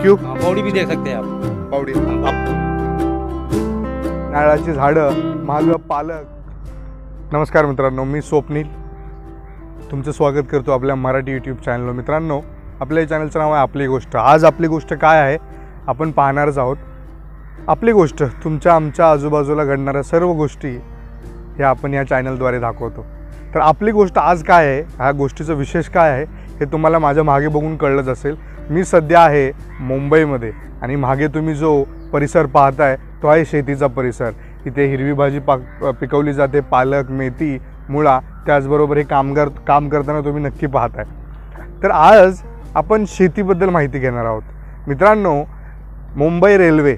You. Pauri भी देख सकते हैं आप। पावडी नारळाची झाडं, मागं पालक। नमस्कार मित्रांनो, मी स्वप्नील तुमचं स्वागत करतो आपल्या मराठी यूट्यूब चॅनलवर। मित्रांनो, आपल्या या चॅनलचं नाव आहे आपली गोष्ट। आज आपली गोष्ट काय आहे आपण पाहणारच आहोत। आपली गोष्ट तुमच्या आमच्या आजूबाजूला घडणाऱ्या सर्व गोष्टी ह्या आपण या चॅनलद्वारे दाखवतो। तर आपली गोष्ट आज काय आहे, ह्या गोष्टीचं विशेष काय आहे हे तुम्हाला माझ्या मागे बघून कळलंच असेल। मी सध्या आहे मुंबईमध्ये आणि मागे तुम्ही जो परिसर पाहताय तो आहे शेतीचा परिसर। इथे हिरवी भाजी पिकवली जाते, पालक, मेथी, मुळा, त्याचबरोबर हे कामगार काम करताना तुम्ही नक्की पाहताय। तर आज आपण शेतीबद्दल माहिती घेणार आहोत। मित्रांनो, मुंबई रेल्वे,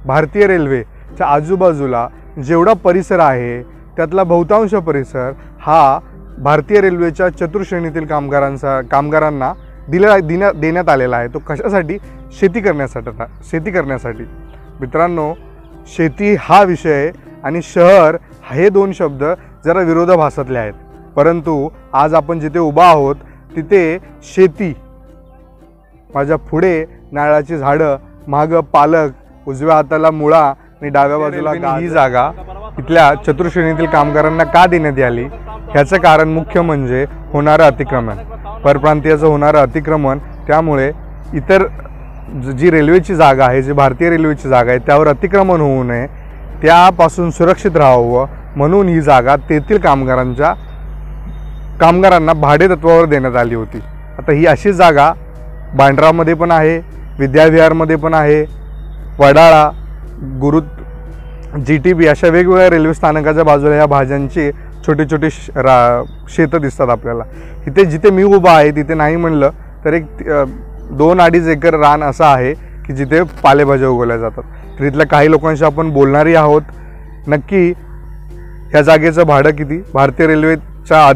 भारतीय रेल्वेच्या आजूबाजूला जेवढा परिसर आहे त्यातला बहुतांश परिसर हा भारतीय रेल्वेच्या चतुर्श्रेणीतील कामगारांना देण्यात आलेला आहे। तो कशासाठी? शेती करण्यासाठी। मित्रांनो, शेती हा विषय आणि शहर हे दोन शब्द जरा विरोधाभासातले आहेत, परंतु आज आपण जिथे उभा आहोत तिथे शेती, माझ्या पुढे नारळाची झाडं, मागं पालक, उजव्या हाताला मुळा आणि डाव्या बाजूला ही जागा इथल्या चतुर्श्रेणीतील कामगारांना का देण्यात आली ह्याचं कारण मुख्य म्हणजे होणारं अतिक्रमण, परप्रांतीयाचं होणारं अतिक्रमण। त्यामुळे इतर जी रेल्वेची जागा आहे, जी भारतीय रेल्वेची जागा आहे त्यावर अतिक्रमण होऊ नये, त्यापासून सुरक्षित राहावं म्हणून ही जागा तेथील कामगारांना भाडे तत्वावर देण्यात आली होती। आता ही अशी जागा बांद्रामध्ये पण आहे, विद्याविहारमध्ये पण आहे, वडाळा, GTB अशा वेगवेगळ्या रेल्वे स्थानकाच्या बाजूला या भाज्यांची छोटे छोटे शेतं दिसतात आपल्याला। इथे जिथे मी उभा आहे तिथे नाही म्हणलं तर एक 2-2.5 एकर रान असं आहे की जिथे पालेभाज्या उगवल्या जातात। तर इथल्या काही लोकांशी आपण बोलणारही आहोत। नक्की ह्या जागेचं भाडं किती, भारतीय रेल्वेच्या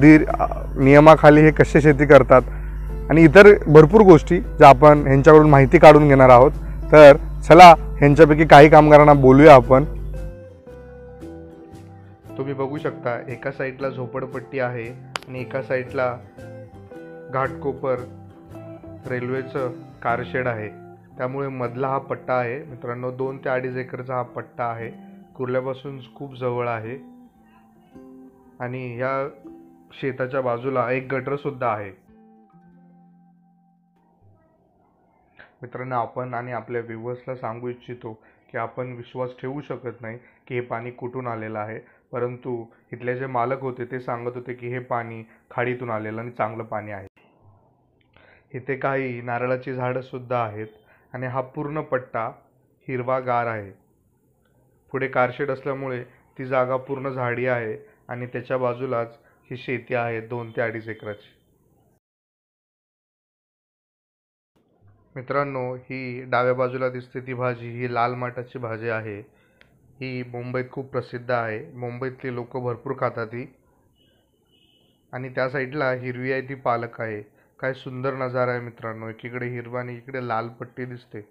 नियमाखाली हे कसे शेती करतात आणि इतर भरपूर गोष्टी ज्या आपण ह्यांच्याकडून माहिती काढून घेणार आहोत। तर चला ह्यांच्यापैकी काही कामगारांना बोलूया आपण। तुम्ही बघू शकता एका साईडला झोपडपट्टी आहे आणि एका साईडला घाटकोपर रेल्वेचं कारशेड आहे। त्यामुळे मधला हा पट्टा आहे मित्रांनो, 2 ते 2.5 एकरचा हा पट्टा आहे, कुर्ल्यापासून खूप जवळ आहे आणि या शेताच्या बाजूला एक गटर सुद्धा आहे। मित्रांनो, आपण आणि आपल्या व्ह्यूअर्सला सांगू इच्छितो की आपण विश्वास ठेवू शकत नाही की हे पाणी कुठून आलेलं आहे, परंतु इथले जे मालक होते ते सांगत होते की हे पाणी खाडीतून आलेलं आणि चांगलं पाणी आहे। इथे काही नारळाची झाडं सुद्धा आहेत आणि हा पूर्ण पट्टा हिरवागार आहे। पुढे कारशेड असल्यामुळे ती जागा पूर्ण झाडी आहे आणि त्याच्या बाजूलाच ही शेती आहे 2 ते 2.5 एकराची। मित्रांनो, ही डाव्या बाजूला दिसते ती भाजी, ही लाल माठाची भाजी आहे। ही मुंबईत खूप प्रसिद्ध आहे, मुंबईतले लोक भरपूर खातात ही। आणि त्या साईडला हिरवी आहे ती पालक आहे। काय सुंदर नजारा आहे मित्रांनो, एकीकडे हिरवा आणि इकडे लाल पट्टी दिसते।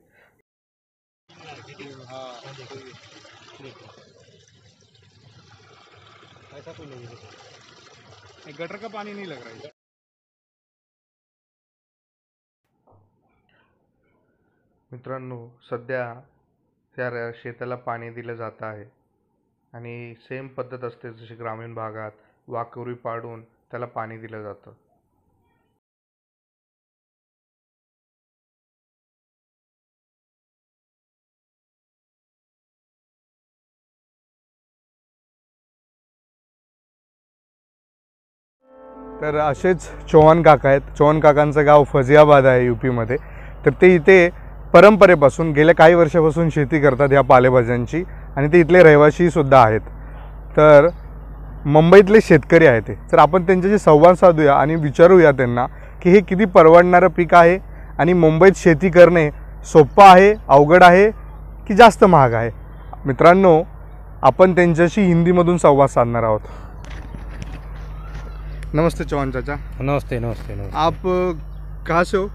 गटर का पानी नहीं लग रहा है। मित्रांनो, सध्या त्या शेताला पाणी दिलं जात आहे आणि सेम पद्धत असते जशी ग्रामीण भागात वाकुरी पाडून त्याला पाणी दिलं जातं। तर असेच चव्हाण काका आहेत। चव्हाण काकांचं गाव फजियाबाद आहे UP-मध्ये। तर ते इथे परंपरेपासून गेल्या काही वर्षापासून शेती करतात ह्या पालेभाज्यांची आणि ते इथले रहिवासी सुद्धा आहेत। तर मुंबईतले शेतकरी आहेत ते। तर आपण त्यांच्याशी संवाद साधूया आणि विचारूया त्यांना की हे किती परवडणारं पीक आहे आणि मुंबईत शेती करणे सोपं आहे, अवघड आहे की जास्त महाग आहे। मित्रांनो, आपण त्यांच्याशी हिंदीमधून संवाद साधणार आहोत। नमस्ते चौहान चाचा। नमस्ते। आप कहाँ से हो?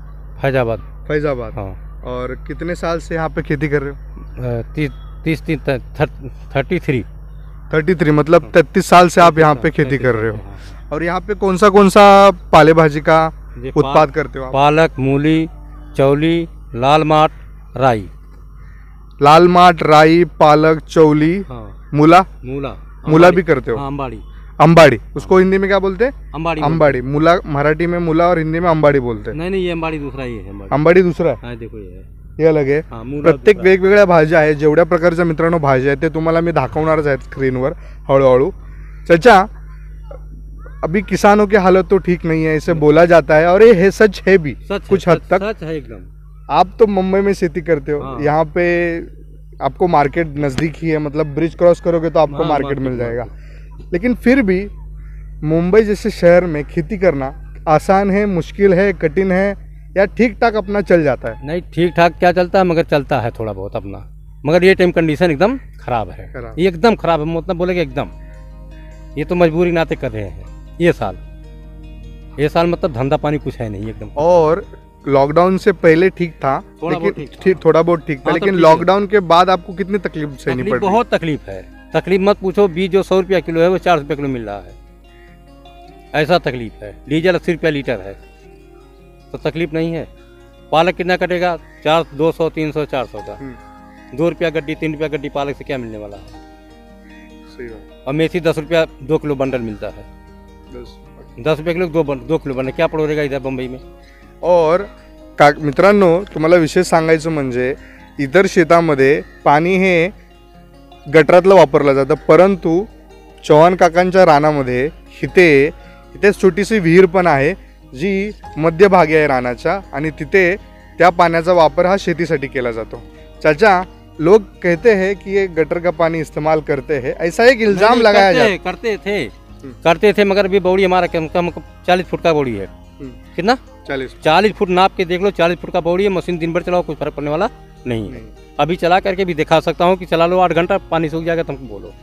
फैजाबाद। हाँ। और कितने साल से यहाँ पे खेती कर रहे हो? 33 मतलब 33 साल से आप यहाँ पे खेती कर रहे हो। और यहाँ पे कौन सा पाले भाजी का उत्पाद करते हो आप? पालक, मूली, चौली, लाल माठ राई। लाल माठ, राई, पालक, चौली, हाँ मूला। मूला। मूला भी करते हो? हाँ अम्बाड़ी। अंबाड़ी, उसको हिंदी में क्या बोलते हैं? अम्बाड़ी। अंबाड़ी। मूला मराठी में मूला और हिंदी में अंबाड़ी बोलते हैं। नहीं नहीं, ये अम्बाड़ी दूसरा ही है। अम्बाड़ी अंबाड़ी दूसरा आहे, हाँ देखो ये है। हे अलग आहे। हाँ मूला प्रत्येक दूसरा है। वेगवेगळ्या भाज्या आहेत, जेवढ्या प्रकारच्या मित्रांनो भाज्या आहेत ते तुम्हाला मी दाखवणारच आहेत स्क्रीनवर हळूहळू। चाचा, अभी किसानों की हालत तो ठीक नहीं है, इसे बोला जाता है और ये है, सच है भी सच कुछ है, हद तक। सच है एकदम। आप तो मुंबई में खेती करते हो, हाँ। यहाँ पे आपको मार्केट नज़दीक ही है, मतलब ब्रिज क्रॉस करोगे तो आपको हाँ, मार्केट मिल मार्केट, जाएगा। लेकिन फिर भी मुंबई जैसे शहर में खेती करना आसान है, मुश्किल है, कठिन है, या ठीक ठाक अपना चल जाता है? नहीं ठीक ठाक क्या चलता है, मगर चलता है थोड़ा बहुत अपना। मगर ये टाइम कंडीशन एकदम खराब है, खराब। ये एकदम खराब है, मतलब बोलेंगे एकदम। ये तो मजबूरी नाते कर रहे हैं ये साल मतलब धंधा पानी कुछ है नहीं एकदम। और लॉकडाउन से पहले ठीक था, थोड़ा बहुत लेकिन ठीक था। थोड़ा बहुत ठीक था, हाँ, तो लेकिन ठीक है। लॉकडाउन के बाद आपको कितनी तकलीफ सहनी तकलीफ पड़ी? बहुत तकलीफ है, तकलीफ मत पूछो। बीज जो 100 रुपया किलो है वो 400 रुपया किलो मिल रहा है, ऐसा तकलीफ है। डीजल 80 रुपया लीटर है, तो तकलीफ नहीं है। पालक कितना कटेगा? 200, 300, 400 का। 2 रुपया गड्डी, 3 रुपया गड्डी पालक से क्या मिलने वाला है? सही बात। और मेथी 10 रुपया 2 किलो बंडल मिलता है। 10 रुपये किलो 2 किलो बंडल क्या पडोरेगा इधर बंबई में? और मित्रांनो, तुम्हाला विशेष सांगायचं म्हणजे इतर शेतामध्ये पाणी हे गटरातलं वापरलं जातं, परंतु चव्हाण काकांच्या रानामध्ये इथे छोटीशी विहीर पण आहे जी मध्यभागी आहे रानाच्या, आणि तिथे त्या पाण्याचा वापर हा शेतीसाठी केला जातो। चाचा, लोग कहते हैं कि ये गटर का पानी इस्तेमाल करते हैं, ऐसा एक इल्जाम नहीं, लगाया जाता है। करते थे मगर अभी बौड़ी हमारा कम 40 फुट का बौड़ी है। कितना? 40 फुट नाप के देख लो, 40 फुट का बौड़ी है। मशीन दिन भर चलाओ, कुछ फर्क पड़ने वाला नहीं है। अभी चला करके भी दिखा सकता हूँ कि चला लो 8 घंटा पानी सूख जाएगा, तुमको बोलो।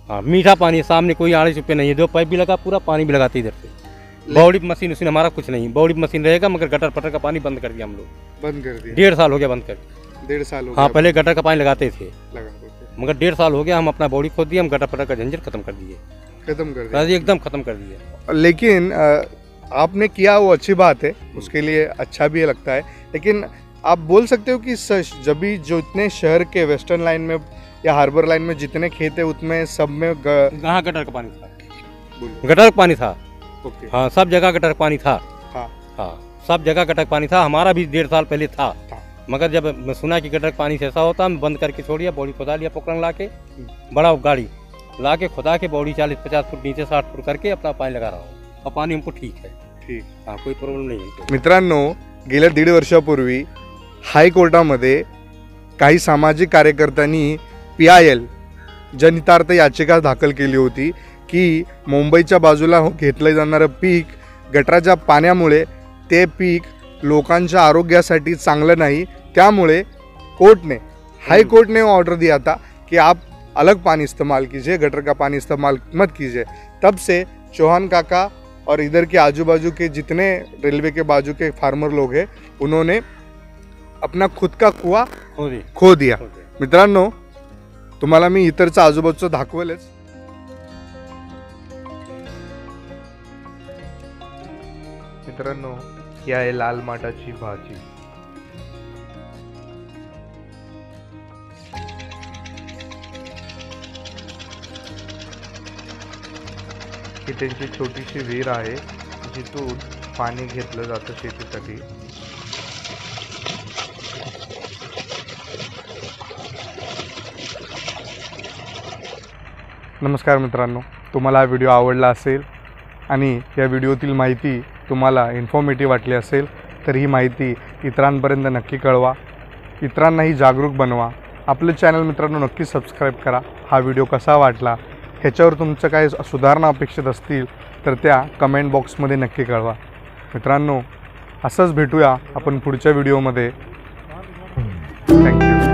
हाँ मीठा पानी, सामने कोई 40 रुपये नहीं है, 2 पाइप भी लगा, पूरा पानी भी लगाते इधर से। बौड़ी मशीन उसी हमारा कुछ नहीं, बौड़ी मशीन रहेगा, मगर गटर पटर का पानी बंद कर दिया हम लोग। बंद कर दिया? 1.5 साल हो गया बंद कर। 1.5 साल हो हाँ गया पहले गटर का पानी लगाते थे, लगाते थे। मगर 1.5 साल हो गया, हम अपना बौड़ी खोद दिया, हम गटर पटर का झंझट खत्म कर दिए, खत्म कर दिया। एकदम खत्म कर दिया। लेकिन आपने किया वो अच्छी बात है, उसके लिए अच्छा भी लगता है, लेकिन आप बोल सकते हो कि जब भी जो इतने शहर के वेस्टर्न लाइन में या हार्बर लाइन में जितने खेत है उतने सब में कहाँ गटर का पानी था? गटर का पानी था। ओके। हाँ सब जगह गटर का पानी था। हाँ हाँ सब जगह गटर का पानी था, हमारा भी 1.5 साल पहले था। मगर जब मैं सुना कि गटर का पानी से ऐसा होता, मैं बंद करके छोड़िया, बौड़ी खुदा लिया पोखरण ला के, बड़ा गाड़ी ला के खुदा के बौड़ी 40-50 फुट नीचे 60 फुट करके अपना पानी लगा रहा हूँ, और पानी हमको ठीक है। ठीक। हाँ कोई प्रॉब्लम नहीं है। मित्रांनो, गेल्या 1.5 वर्षापूर्वी हायकोर्टामध्ये काही सामाजिक कार्यकर्त्यांनी PIL जनहितार्थ याचिका दाखल केली होती की मुंबईच्या बाजूला घेतलं जाणारं पीक गटराच्या पाण्यामुळे ते पीक लोकांच्या आरोग्यासाठी चांगलं नाही, त्यामुळे हाई कोर्ट ने ऑर्डर दिया था कि आप अलग पानी इस्तेमाल कीजिए, गटर का पानी इस्तेमाल मत कीजिए। तब से चौहान काका और इधर के आजू बाजू के जितने रेलवे के बाजू के फार्मर लोग हैं, उन्होंने अपना खुद का कुआं खो दिया। मित्रांनो, तुम्हाला मी इतरचं आजूबाजूचं दाखवलंच। मित्रांनो, ही आहे लाल माठाची भाजी। ही त्यांची छोटीशी विहीर आहे जिथून पाणी घेतलं जातं शेतीसाठी। नमस्कार मित्रांनो, तुम्हाला हा व्हिडिओ आवडला असेल आणि या व्हिडिओतील माहिती तुम्हाला इन्फॉर्मेटिव्ह वाटली असेल तर ही माहिती इतरांपर्यंत नक्की कळवा, इतरांनाही जागरूक बनवा। आपलं चॅनल मित्रांनो नक्की सबस्क्राईब करा। हा व्हिडिओ कसा वाटला, ह्याच्यावर तुमचं काही सुधारणा अपेक्षित असतील तर त्या कमेंट बॉक्समध्ये नक्की कळवा। मित्रांनो, असंच भेटूया आपण पुढच्या व्हिडिओमध्ये। थँक्यू।